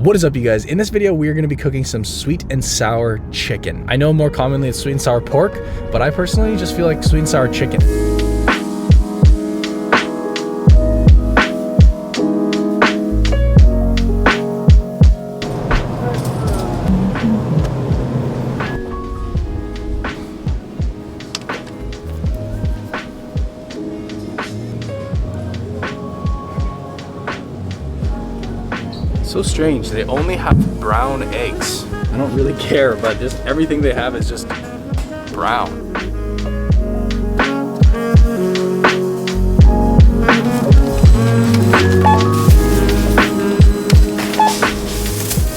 What is up, you guys? In this video, we are going to be cooking some sweet and sour chicken. I know more commonly it's sweet and sour pork, but I personally just feel like sweet and sour chicken. So strange, they only have brown eggs. I don't really care, but just everything they have is just brown.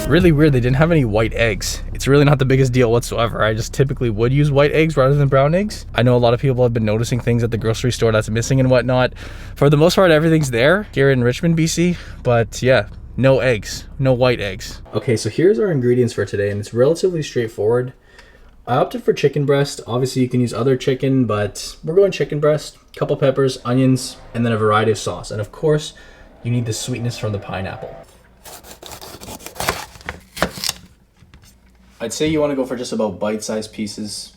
Really weird, they didn't have any white eggs. It's really not the biggest deal whatsoever. I just typically would use white eggs rather than brown eggs. I know a lot of people have been noticing things at the grocery store that's missing and whatnot. For the most part, everything's there here in Richmond, BC, but yeah. No eggs, no white eggs. Okay, so here's our ingredients for today, and it's relatively straightforward. I opted for chicken breast. Obviously, you can use other chicken, but we're going chicken breast, couple peppers, onions, and then a variety of sauce. And of course, you need the sweetness from the pineapple. I'd say you want to go for just about bite-sized pieces.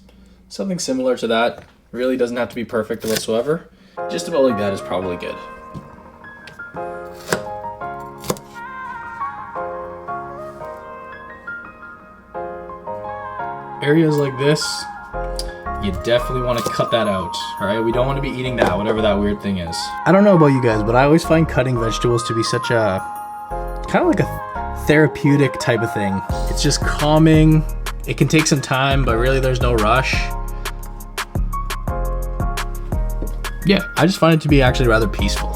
Something similar to that. Really doesn't have to be perfect whatsoever. Just about like that is probably good. Areas like this, you definitely want to cut that out, all right? We don't want to be eating that, whatever that weird thing is. I don't know about you guys, but I always find cutting vegetables to be such a, kind of like a therapeutic type of thing. It's just calming. It can take some time, but really there's no rush. Yeah, I just find it to be actually rather peaceful.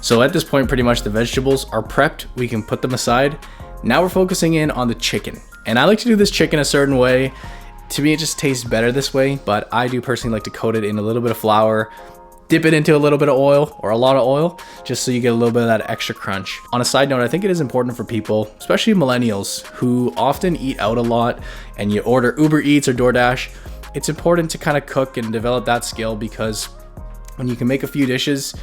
So at this point, pretty much the vegetables are prepped. We can put them aside. Now we're focusing in on the chicken. And I like to do this chicken a certain way. To me, it just tastes better this way, but I do personally like to coat it in a little bit of flour, dip it into a little bit of oil or a lot of oil, just so you get a little bit of that extra crunch. On a side note, I think it is important for people, especially millennials, who often eat out a lot and you order Uber Eats or DoorDash. It's important to kind of cook and develop that skill, because when you can make a few dishes,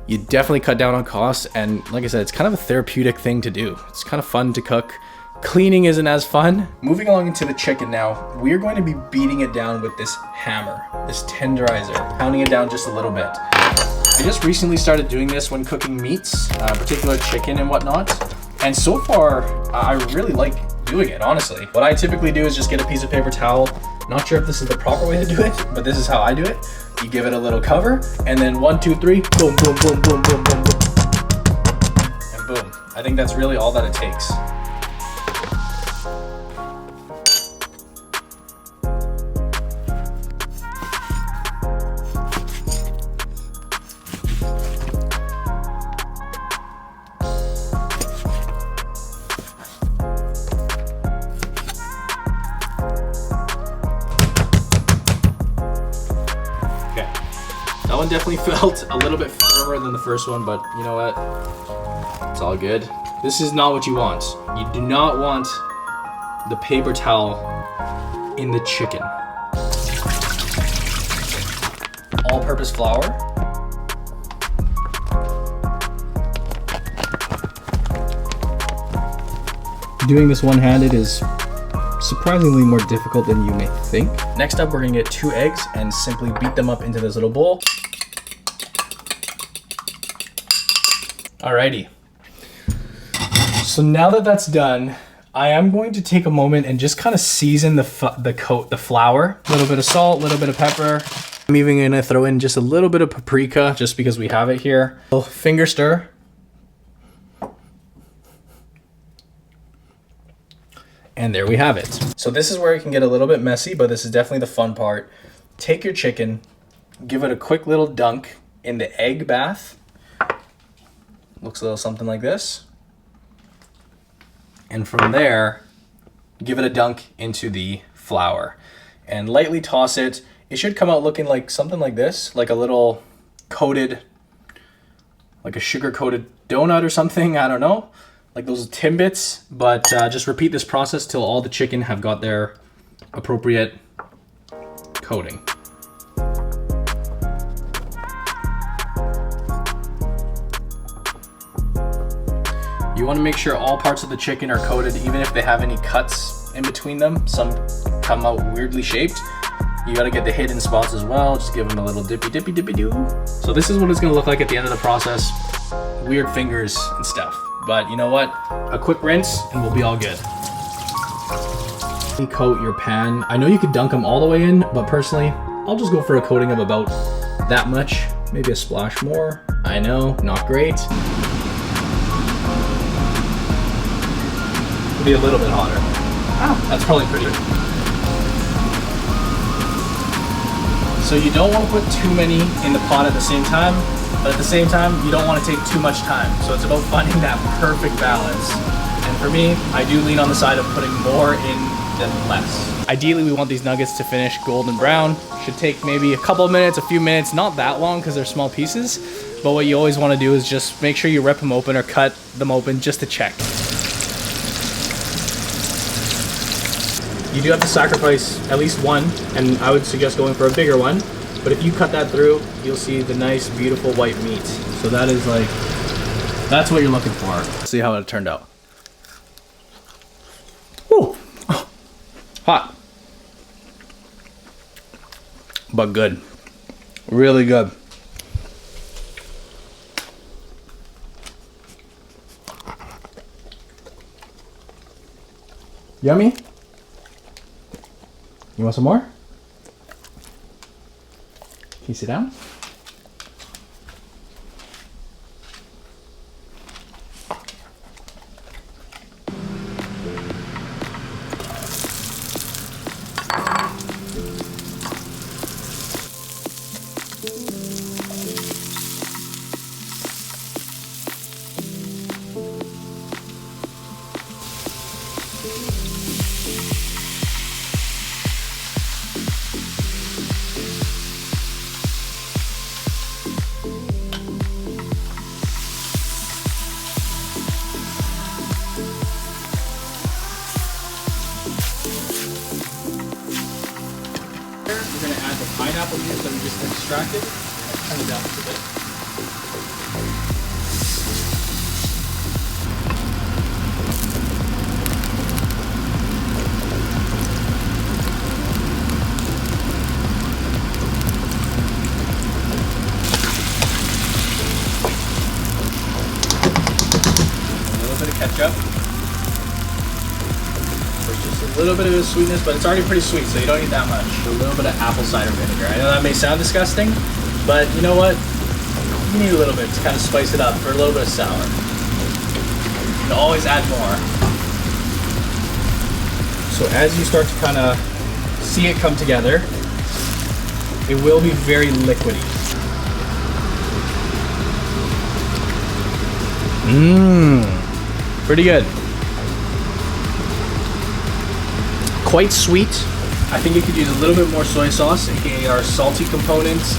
you definitely cut down on costs, and like I said, it's kind of a therapeutic thing to do. It's kind of fun to cook. Cleaning isn't as fun. Moving along into the chicken now, we're going to be beating it down with this hammer, this tenderizer, pounding it down just a little bit. I just recently started doing this when cooking meats, particular chicken and whatnot, and so far, I really like doing it, honestly. What I typically do is just get a piece of paper towel. Not sure if this is the proper way to do it, but this is how I do it. You give it a little cover, and then 1, 2, 3, boom, boom, boom, boom, boom, boom, boom, and boom. I think that's really all that it takes. That one definitely felt a little bit firmer than the first one, but you know what? It's all good. This is not what you want. You do not want the paper towel in the chicken. All-purpose flour. Doing this one-handed is surprisingly more difficult than you may think. Next up, we're gonna get 2 eggs and simply beat them up into this little bowl. Alrighty. So now that that's done, I am going to take a moment and just kind of season the flour. A little bit of salt, a little bit of pepper. I'm even gonna throw in just a little bit of paprika just because we have it here. A little finger stir. And there we have it. So this is where it can get a little bit messy, but this is definitely the fun part. Take your chicken, give it a quick little dunk in the egg bath. Looks a little something like this. And from there, give it a dunk into the flour and lightly toss it. It should come out looking like something like this, like a little coated, like a sugar-coated donut or something, I don't know. Like those Timbits, but just repeat this process till all the chicken have got their appropriate coating. You want to make sure all parts of the chicken are coated, even if they have any cuts in between them. Some come out weirdly shaped. You got to get the hidden spots as well. Just give them a little dippy doo. So this is what it's going to look like at the end of the process. Weird fingers and stuff. But you know what? A quick rinse and we'll be all good. Coat your pan. I know you could dunk them all the way in, but personally, I'll just go for a coating of about that much. Maybe a splash more. I know, not great. Be a little bit hotter. That's probably pretty good. So you don't want to put too many in the pot at the same time, but at the same time, you don't want to take too much time. So it's about finding that perfect balance. And for me, I do lean on the side of putting more in than less. Ideally, we want these nuggets to finish golden brown. Should take maybe a couple of minutes, a few minutes, not that long because they're small pieces. But what you always want to do is just make sure you rip them open or cut them open just to check. You do have to sacrifice at least one, and I would suggest going for a bigger one. But if you cut that through, you'll see the nice, beautiful white meat. So that is like, that's what you're looking for. Let's see how it turned out. Woo! Oh, hot. But good. Really good. Yummy? You want some more? Can you sit down? We're going to add the pineapple juice that we just extracted. Turn it down just a bit. A little bit of ketchup. Just a little bit of sweetness, but it's already pretty sweet, so you don't need that much. A little bit of apple cider vinegar. I know that may sound disgusting, but you know what? You need a little bit to kind of spice it up for a little bit of sour. You can always add more. So as you start to kind of see it come together, it will be very liquidy. Pretty good. Quite sweet. I think you could use a little bit more soy sauce, aka our salty components.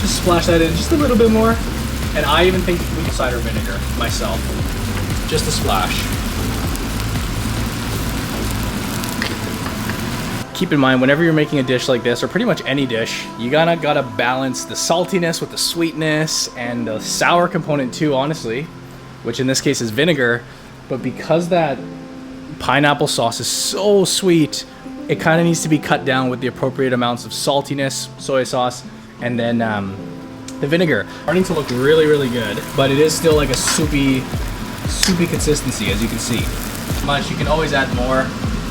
Just splash that in just a little bit more. And I even think we can cider vinegar myself. Just a splash. Keep in mind, whenever you're making a dish like this, or pretty much any dish, you gotta balance the saltiness with the sweetness and the sour component too, honestly, which in this case is vinegar. But because that pineapple sauce is so sweet, it kind of needs to be cut down with the appropriate amounts of saltiness, soy sauce, and then the vinegar. Starting to look really, really good, but it is still like a soupy consistency, as you can see. Much you can always add more,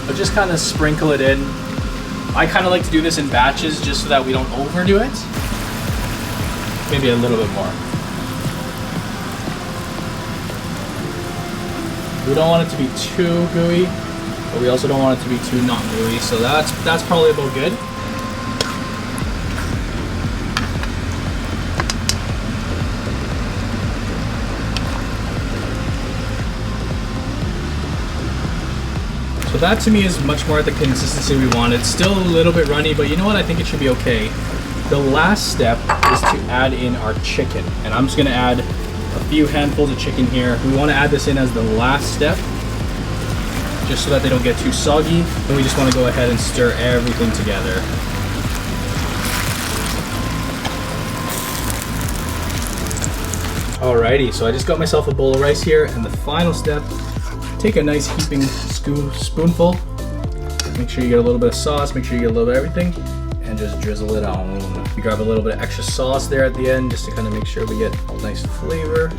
but just kind of sprinkle it in. I kind of like to do this in batches just so that we don't overdo it. Maybe a little bit more. We don't want it to be too gooey, but we also don't want it to be too not gooey. So that's probably about good. So that to me is much more at the consistency we want. It's still a little bit runny, but you know what? I think it should be okay. The last step is to add in our chicken, and I'm just gonna add a few handfuls of chicken here. We want to add this in as the last step, just so that they don't get too soggy. And we just want to go ahead and stir everything together. Alrighty, so I just got myself a bowl of rice here, and the final step, take a nice heaping spoonful. Make sure you get a little bit of sauce, make sure you get a little bit of everything, and just drizzle it on. You grab a little bit of extra sauce there at the end, just to kind of make sure we get nice flavor.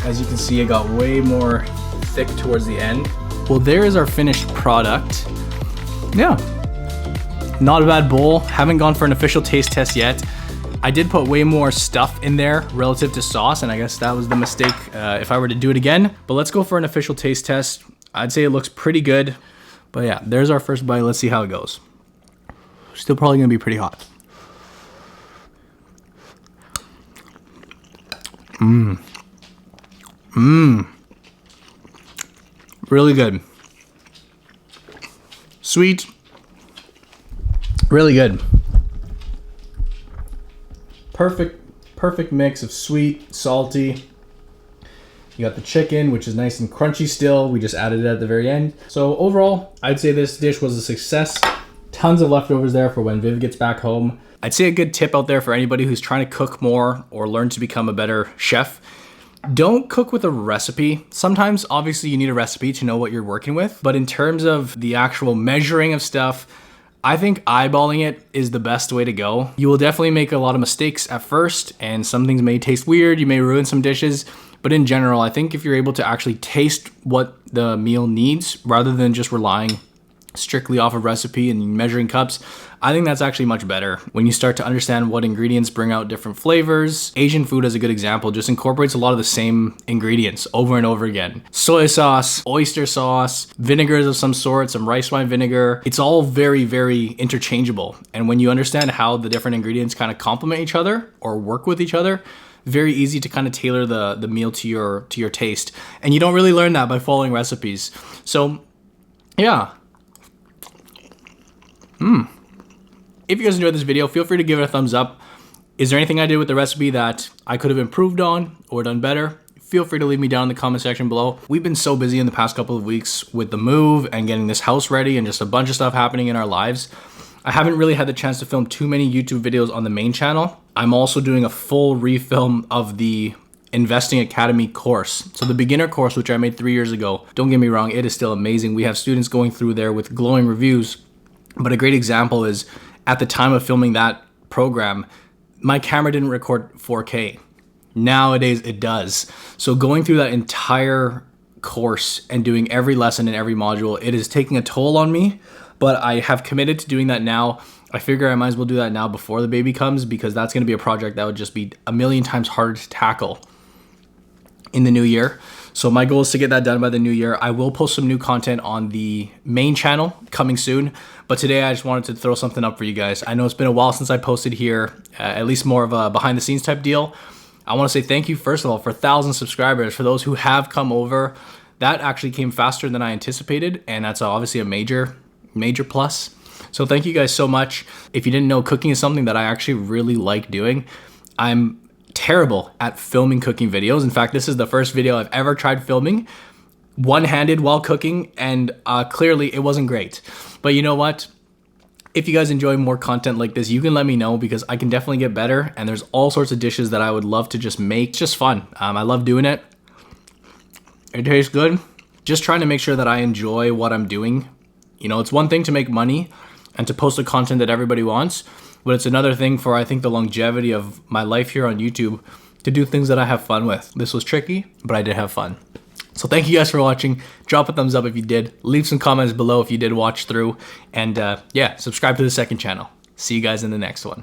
As you can see, it got way more thick towards the end. Well, there is our finished product. Yeah, not a bad bowl. Haven't gone for an official taste test yet. I did put way more stuff in there relative to sauce, and I guess that was the mistake if I were to do it again. But let's go for an official taste test. I'd say it looks pretty good. But yeah, there's our first bite. Let's see how it goes. Still probably gonna be pretty hot. Really good. Sweet. Really good. Perfect mix of sweet, salty. You got the chicken, which is nice and crunchy still. We just added it at the very end. So overall, I'd say this dish was a success. Tons of leftovers there for when Viv gets back home. I'd say a good tip out there for anybody who's trying to cook more or learn to become a better chef. Don't cook with a recipe. Sometimes, obviously, you need a recipe to know what you're working with. But in terms of the actual measuring of stuff, I think eyeballing it is the best way to go. You will definitely make a lot of mistakes at first, and some things may taste weird. You may ruin some dishes. But in general, I think if you're able to actually taste what the meal needs, rather than just relying strictly off of recipe and measuring cups, I think that's actually much better. When you start to understand what ingredients bring out different flavors, Asian food as a good example just incorporates a lot of the same ingredients over and over again. Soy sauce, oyster sauce, vinegars of some sort, some rice wine vinegar. It's all very, very interchangeable. And when you understand how the different ingredients kind of complement each other or work with each other, very easy to kind of tailor the meal to your taste. And you don't really learn that by following recipes. So yeah. If you guys enjoyed this video, feel free to give it a thumbs up. Is there anything I did with the recipe that I could have improved on or done better? Feel free to leave me down in the comment section below. We've been so busy in the past couple of weeks with the move and getting this house ready and just a bunch of stuff happening in our lives. I haven't really had the chance to film too many YouTube videos on the main channel. I'm also doing a full refilm of the Investing Academy course. So the beginner course, which I made 3 years ago, don't get me wrong, it is still amazing. We have students going through there with glowing reviews. But a great example is at the time of filming that program, my camera didn't record 4K. Nowadays it does. So going through that entire course and doing every lesson in every module, it is taking a toll on me, but I have committed to doing that now. I figure I might as well do that now before the baby comes, because that's going to be a project that would just be a million times harder to tackle in the new year. So my goal is to get that done by the new year. I will post some new content on the main channel coming soon, but today I just wanted to throw something up for you guys. I know it's been a while since I posted here, at least more of a behind the scenes type deal. I want to say thank you, first of all, for 1,000 subscribers. For those who have come over, that actually came faster than I anticipated, and that's obviously a major plus. So thank you guys so much. If you didn't know, cooking is something that I actually really like doing. I'm terrible at filming cooking videos. In fact, this is the first video I've ever tried filming one-handed while cooking, and clearly it wasn't great. But you know what? If you guys enjoy more content like this, you can let me know, because I can definitely get better, and there's all sorts of dishes that I would love to just make. It's just fun. I love doing it. It tastes good. Just trying to make sure that I enjoy what I'm doing. You know, it's one thing to make money and to post the content that everybody wants, but it's another thing for, I think, the longevity of my life here on YouTube to do things that I have fun with. This was tricky, but I did have fun. So thank you guys for watching. Drop a thumbs up if you did. Leave some comments below if you did watch through. And yeah, subscribe to the second channel. See you guys in the next one.